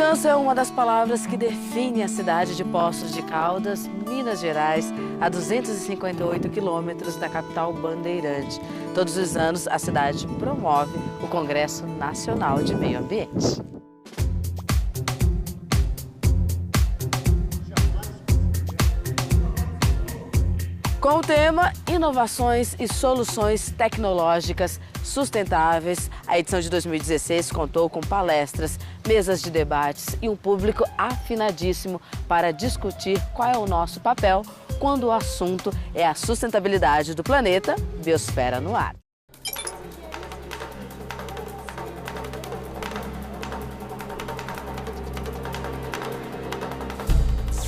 Descanso é uma das palavras que define a cidade de Poços de Caldas, Minas Gerais, a 258 quilômetros da capital bandeirante. Todos os anos, a cidade promove o Congresso Nacional de Meio Ambiente. Com o tema Inovações e Soluções Tecnológicas Sustentáveis, a edição de 2016 contou com palestras, mesas de debates e um público afinadíssimo para discutir qual é o nosso papel quando o assunto é a sustentabilidade do planeta, Biosfera no Ar.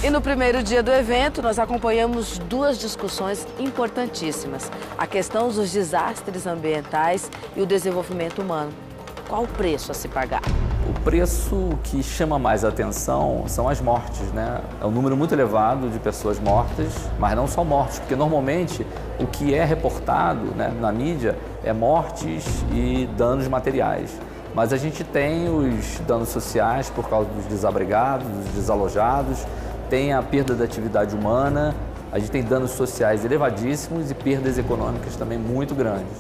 E no primeiro dia do evento, nós acompanhamos duas discussões importantíssimas. A questão dos desastres ambientais e o desenvolvimento humano. Qual o preço a se pagar? O preço que chama mais atenção são as mortes, né? É um número muito elevado de pessoas mortas, mas não só mortes, porque normalmente o que é reportado, né, na mídia é mortes e danos materiais. Mas a gente tem os danos sociais por causa dos desabrigados, dos desalojados, tem a perda da atividade humana, a gente tem danos sociais elevadíssimos e perdas econômicas também muito grandes.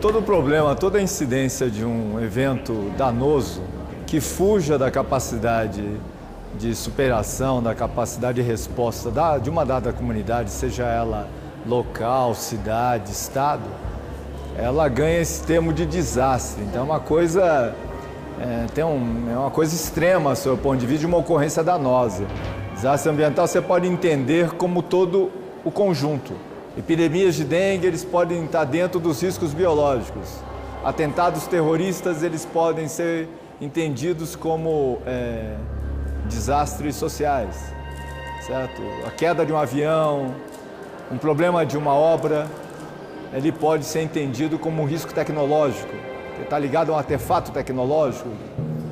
Todo problema, toda incidência de um evento danoso que fuja da capacidade de superação, da capacidade de resposta de uma dada comunidade, seja ela local, cidade, estado, ela ganha esse termo de desastre. Então é uma coisa, é uma coisa extrema, do seu ponto de vista, de uma ocorrência danosa. Desastre ambiental você pode entender como todo o conjunto. Epidemias de dengue, eles podem estar dentro dos riscos biológicos. Atentados terroristas, eles podem ser entendidos como desastres sociais, certo? A queda de um avião, um problema de uma obra, ele pode ser entendido como um risco tecnológico, que está ligado a um artefato tecnológico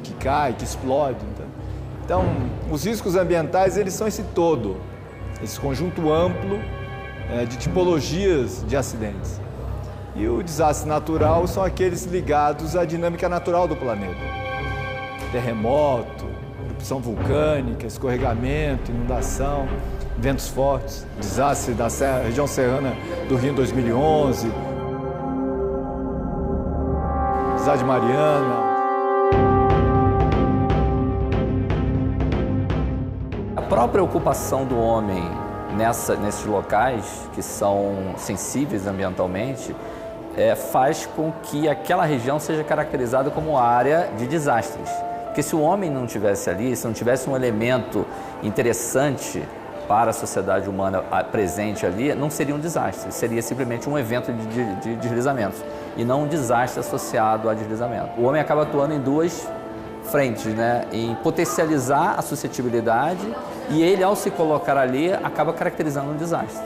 que cai, que explode. Então, os riscos ambientais, eles são esse todo, esse conjunto amplo de tipologias de acidentes. E o desastre natural são aqueles ligados à dinâmica natural do planeta. Terremoto, erupção vulcânica, escorregamento, inundação, ventos fortes, desastre da região serrana do Rio em 2011, desastre de Mariana. A própria ocupação do homem nesses locais que são sensíveis ambientalmente faz com que aquela região seja caracterizada como área de desastres. Porque se o homem não estivesse ali, se não tivesse um elemento interessante para a sociedade humana presente ali, não seria um desastre, seria simplesmente um evento de deslizamentos e não um desastre associado a deslizamento. O homem acaba atuando em duas frentes, né? Em potencializar a suscetibilidade e ele, ao se colocar ali, acaba caracterizando um desastre.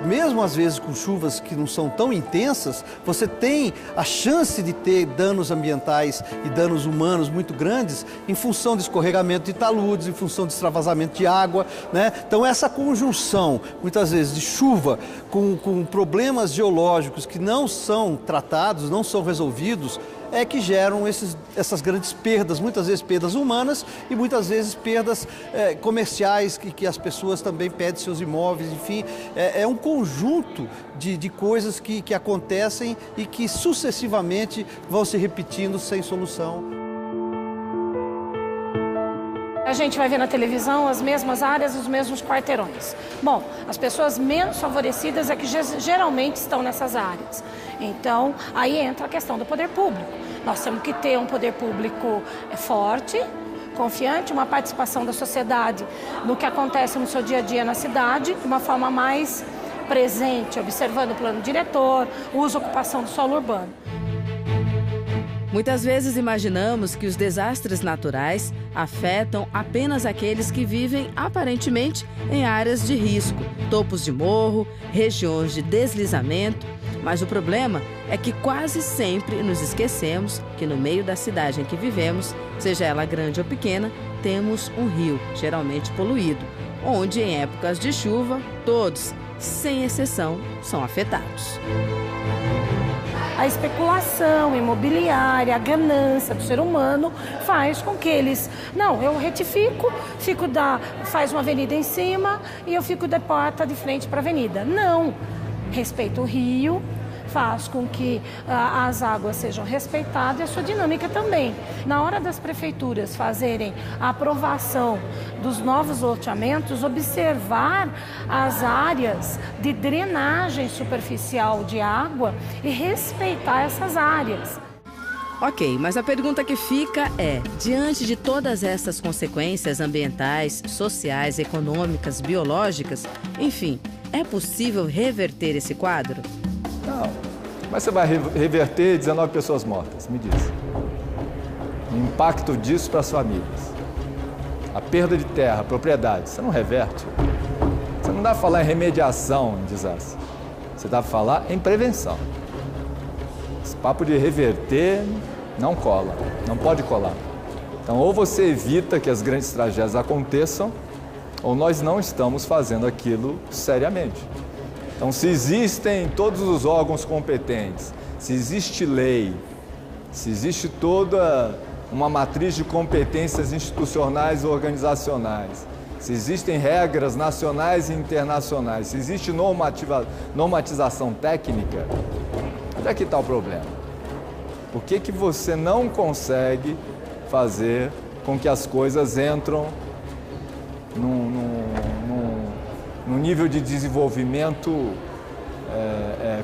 Mesmo às vezes com chuvas que não são tão intensas, você tem a chance de ter danos ambientais e danos humanos muito grandes em função de escorregamento de taludes, em função de extravasamento de água, né? Então essa conjunção, muitas vezes, de chuva com problemas geológicos que não são tratados, não são resolvidos, é que geram essas grandes perdas, muitas vezes perdas humanas e muitas vezes perdas comerciais, que as pessoas também perdem seus imóveis, enfim. É um conjunto de coisas que acontecem e que sucessivamente vão se repetindo sem solução. A gente vai ver na televisão as mesmas áreas, os mesmos quarteirões. Bom, as pessoas menos favorecidas é que geralmente estão nessas áreas. Então, aí entra a questão do poder público. Nós temos que ter um poder público forte, confiante, uma participação da sociedade no que acontece no seu dia a dia na cidade, de uma forma mais presente, observando o plano diretor, uso e ocupação do solo urbano. Muitas vezes imaginamos que os desastres naturais afetam apenas aqueles que vivem aparentemente em áreas de risco, topos de morro, regiões de deslizamento. Mas o problema é que quase sempre nos esquecemos que no meio da cidade em que vivemos Seja ela grande ou pequena, temos um rio, geralmente poluído, onde em épocas de chuva, todos, sem exceção, são afetados. A especulação imobiliária, a ganância do ser humano faz com que eles... Não, eu retifico, faz uma avenida em cima e eu fico de porta de frente para a avenida. Não, respeita o rio, faz com que as águas sejam respeitadas e a sua dinâmica também. Na hora das prefeituras fazerem a aprovação dos novos loteamentos, observar as áreas de drenagem superficial de água e respeitar essas áreas. Ok, mas a pergunta que fica é, diante de todas essas consequências ambientais, sociais, econômicas, biológicas, enfim, é possível reverter esse quadro? Não, mas você vai reverter 19 pessoas mortas, me diz. O impacto disso para as famílias. A perda de terra, propriedade, você não reverte. Você não dá para falar em remediação em desastre. Você dá para falar em prevenção. Esse papo de reverter não cola, não pode colar. Então, ou você evita que as grandes tragédias aconteçam, ou nós não estamos fazendo aquilo seriamente. Então, se existem todos os órgãos competentes, se existe lei, se existe toda uma matriz de competências institucionais e organizacionais, se existem regras nacionais e internacionais, se existe normatização técnica, onde é que está o problema? Por que você não consegue fazer com que as coisas entram num nível de desenvolvimento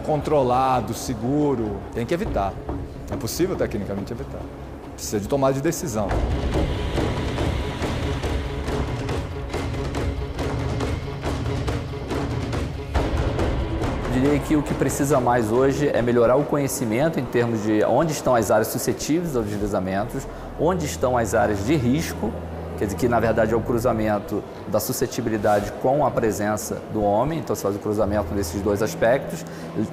controlado, seguro? Tem que evitar. É possível tecnicamente evitar. Precisa de tomada de decisão. Eu diria que o que precisa mais hoje é melhorar o conhecimento em termos de onde estão as áreas suscetíveis aos deslizamentos, onde estão as áreas de risco, quer dizer, que na verdade é o cruzamento da suscetibilidade com a presença do homem, então se faz o cruzamento desses dois aspectos.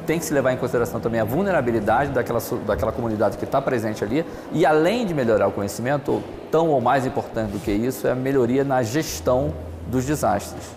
Tem que se levar em consideração também a vulnerabilidade daquela comunidade que está presente ali, e além de melhorar o conhecimento, tão ou mais importante do que isso, é a melhoria na gestão dos desastres.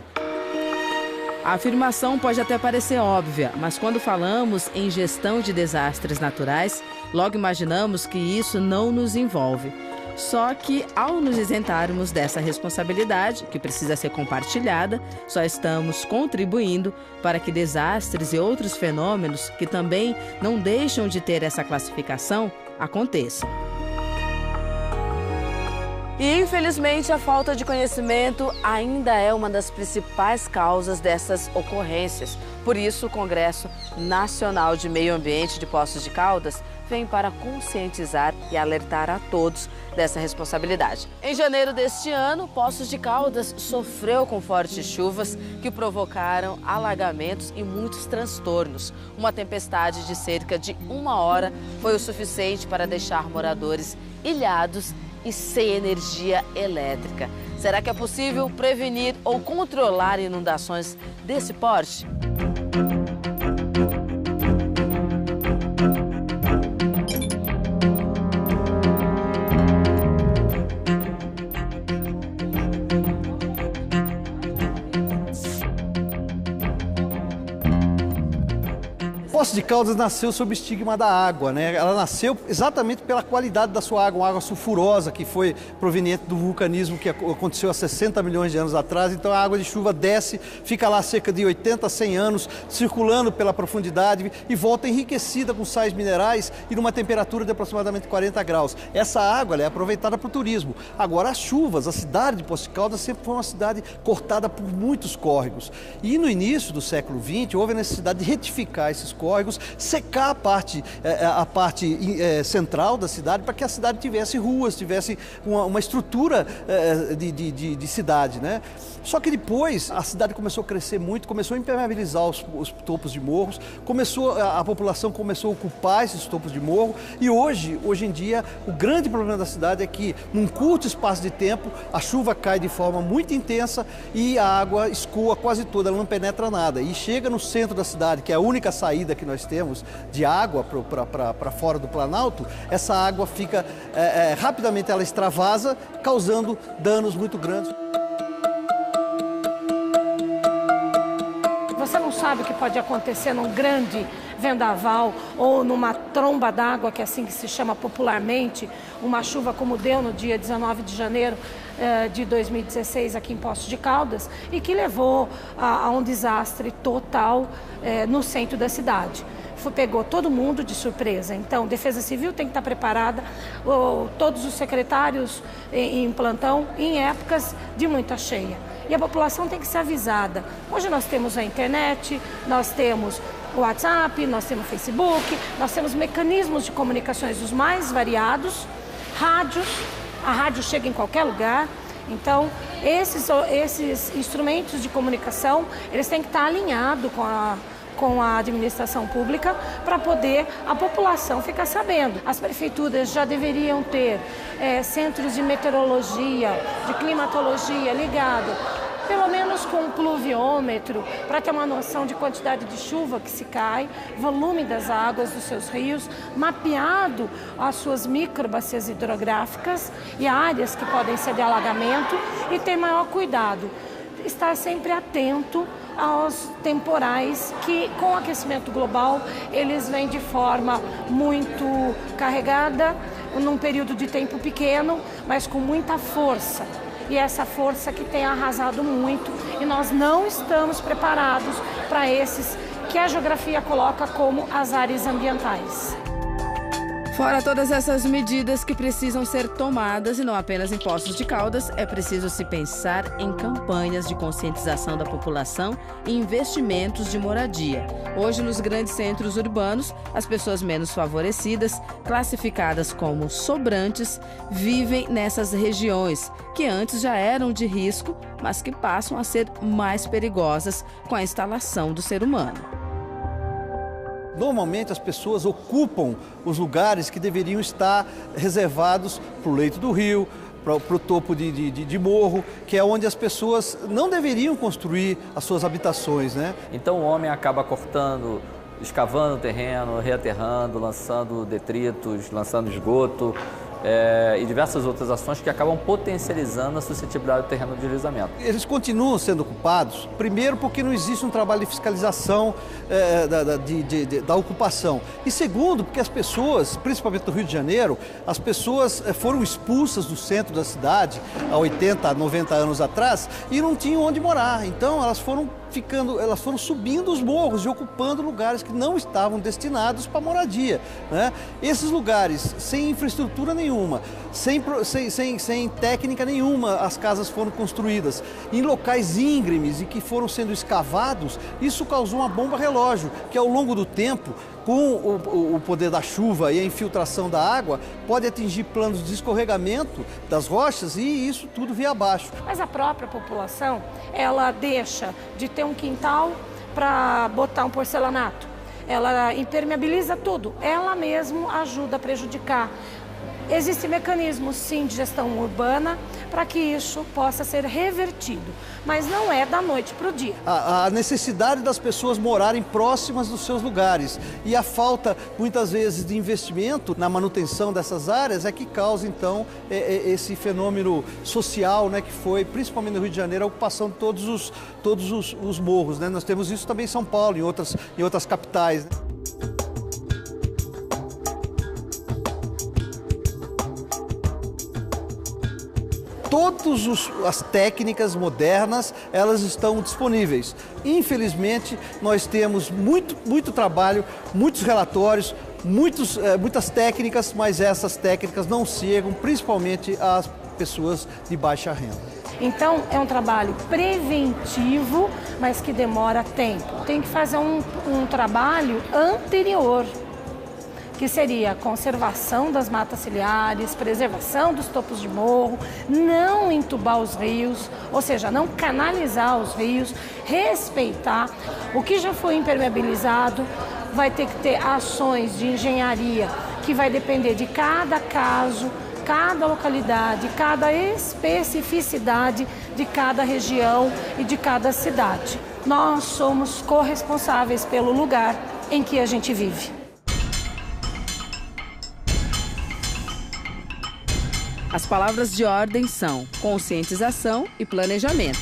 A afirmação pode até parecer óbvia, mas quando falamos em gestão de desastres naturais, logo imaginamos que isso não nos envolve. Só que, ao nos isentarmos dessa responsabilidade, que precisa ser compartilhada, só estamos contribuindo para que desastres e outros fenômenos que também não deixam de ter essa classificação aconteçam. E, infelizmente, a falta de conhecimento ainda é uma das principais causas dessas ocorrências. Por isso, o Congresso Nacional de Meio Ambiente de Poços de Caldas vem para conscientizar e alertar a todos dessa responsabilidade. Em janeiro deste ano, Poços de Caldas sofreu com fortes chuvas que provocaram alagamentos e muitos transtornos. Uma tempestade de cerca de 1 hora foi o suficiente para deixar moradores ilhados e sem energia elétrica. Será que é possível prevenir ou controlar inundações desse porte? Poços de Caldas nasceu sob o estigma da água, né? Ela nasceu exatamente pela qualidade da sua água, uma água sulfurosa que foi proveniente do vulcanismo que aconteceu há 60 milhões de anos atrás. Então a água de chuva desce, fica lá cerca de 80 a 100 anos, circulando pela profundidade e volta enriquecida com sais minerais e numa temperatura de aproximadamente 40 graus. Essa água é aproveitada para o turismo. Agora as chuvas, a cidade de Poços de Caldas sempre foi uma cidade cortada por muitos córregos. E no início do século XX houve a necessidade de retificar esses córregos, secar a parte central da cidade para que a cidade tivesse ruas, tivesse uma estrutura de cidade, né? Só que depois a cidade começou a crescer muito, começou a impermeabilizar os topos de morros, a população começou a ocupar esses topos de morro e hoje em dia, o grande problema da cidade é que num curto espaço de tempo a chuva cai de forma muito intensa e a água escoa quase toda, ela não penetra nada e chega no centro da cidade, que é a única saída que nós temos de água para fora do Planalto, essa água fica, rapidamente ela extravasa, causando danos muito grandes. Você não sabe o que pode acontecer num grande vendaval ou numa tromba d'água, que é assim que se chama popularmente, uma chuva como deu no dia 19 de janeiro de 2016 aqui em Poços de Caldas e que levou a um desastre total no centro da cidade. Pegou todo mundo de surpresa. Então, Defesa Civil tem que estar preparada, todos os secretários em plantão, em épocas de muita cheia. E a população tem que ser avisada. Hoje nós temos a internet, nós temos o WhatsApp, nós temos o Facebook, nós temos mecanismos de comunicações dos mais variados, rádios, a rádio chega em qualquer lugar. Então, esses instrumentos de comunicação, eles têm que estar alinhados com a administração pública para poder a população ficar sabendo. As prefeituras já deveriam ter centros de meteorologia, de climatologia ligado, pelo menos com um pluviômetro, para ter uma noção de quantidade de chuva que se cai, volume das águas dos seus rios, mapeado as suas microbacias hidrográficas e áreas que podem ser de alagamento e ter maior cuidado. Estar sempre atento aos temporais que, com o aquecimento global, eles vêm de forma muito carregada, num período de tempo pequeno, mas com muita força. E essa força que tem arrasado muito, e nós não estamos preparados para esses que a geografia coloca como as áreas ambientais. Fora todas essas medidas que precisam ser tomadas, e não apenas em Poços de Caldas, é preciso se pensar em campanhas de conscientização da população e investimentos de moradia. Hoje, nos grandes centros urbanos, as pessoas menos favorecidas, classificadas como sobrantes, vivem nessas regiões, que antes já eram de risco, mas que passam a ser mais perigosas com a instalação do ser humano. Normalmente as pessoas ocupam os lugares que deveriam estar reservados para o leito do rio, para o topo de morro, que é onde as pessoas não deveriam construir as suas habitações, né? Então o homem acaba cortando, escavando o terreno, reaterrando, lançando detritos, lançando esgoto e diversas outras ações que acabam potencializando a suscetibilidade do terreno de deslizamento. Eles continuam sendo ocupados, primeiro porque não existe um trabalho de fiscalização da ocupação, e segundo porque as pessoas, principalmente no Rio de Janeiro, as pessoas foram expulsas do centro da cidade há 80, 90 anos atrás e não tinham onde morar, então elas foram subindo os morros e ocupando lugares que não estavam destinados para moradia, né? Esses lugares, sem infraestrutura nenhuma, sem técnica nenhuma, as casas foram construídas em locais íngremes e que foram sendo escavados. Isso causou uma bomba relógio, que ao longo do tempo, com o poder da chuva e a infiltração da água, pode atingir planos de escorregamento das rochas e isso tudo via abaixo. Mas a própria população, ela deixa de ter um quintal para botar um porcelanato. Ela impermeabiliza tudo, ela mesma ajuda a prejudicar. Existem mecanismos, sim, de gestão urbana para que isso possa ser revertido, mas não é da noite para o dia. A necessidade das pessoas morarem próximas dos seus lugares e a falta, muitas vezes, de investimento na manutenção dessas áreas é que causa, então, esse fenômeno social, né, que foi, principalmente no Rio de Janeiro, a ocupação de todos os morros, né? Nós temos isso também em São Paulo, em outras capitais, né? Todas as técnicas modernas, elas estão disponíveis. Infelizmente, nós temos muito trabalho, muitos relatórios, muitas técnicas, mas essas técnicas não chegam principalmente às pessoas de baixa renda. Então, é um trabalho preventivo, mas que demora tempo. Tem que fazer um trabalho anterior, que seria a conservação das matas ciliares, preservação dos topos de morro, não entubar os rios, ou seja, não canalizar os rios, respeitar o que já foi impermeabilizado. Vai ter que ter ações de engenharia que vai depender de cada caso, cada localidade, cada especificidade de cada região e de cada cidade. Nós somos corresponsáveis pelo lugar em que a gente vive. As palavras de ordem são conscientização e planejamento.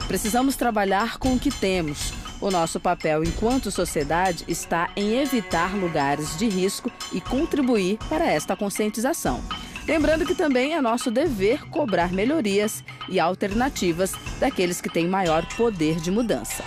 Precisamos trabalhar com o que temos. O nosso papel enquanto sociedade está em evitar lugares de risco e contribuir para esta conscientização. Lembrando que também é nosso dever cobrar melhorias e alternativas daqueles que têm maior poder de mudança.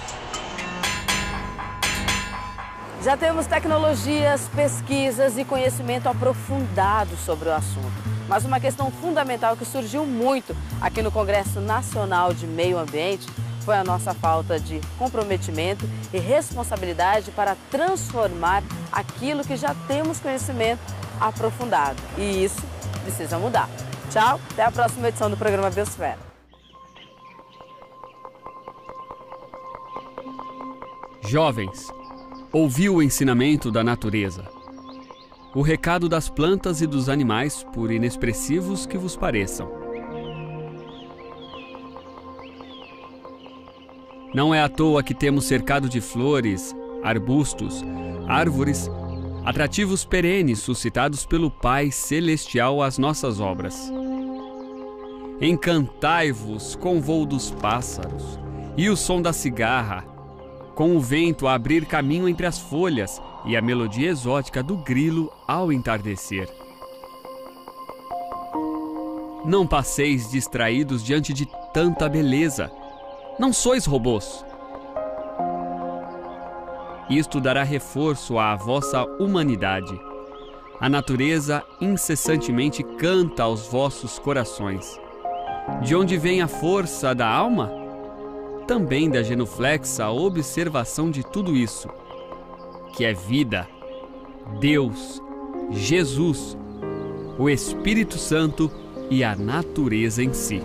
Já temos tecnologias, pesquisas e conhecimento aprofundado sobre o assunto. Mas uma questão fundamental que surgiu muito aqui no Congresso Nacional de Meio Ambiente foi a nossa falta de comprometimento e responsabilidade para transformar aquilo que já temos conhecimento aprofundado. E isso precisa mudar. Tchau, até a próxima edição do programa Biosfera. Jovens, ouviu o ensinamento da natureza. O recado das plantas e dos animais, por inexpressivos que vos pareçam. Não é à toa que temos cercado de flores, arbustos, árvores, atrativos perenes suscitados pelo Pai Celestial às nossas obras. Encantai-vos com o voo dos pássaros e o som da cigarra, com o vento a abrir caminho entre as folhas e a melodia exótica do grilo ao entardecer. Não passeis distraídos diante de tanta beleza. Não sois robôs. Isto dará reforço à vossa humanidade. A natureza incessantemente canta aos vossos corações. De onde vem a força da alma? Também da genuflexa observação de tudo isso, que é vida, Deus, Jesus, o Espírito Santo e a natureza em si.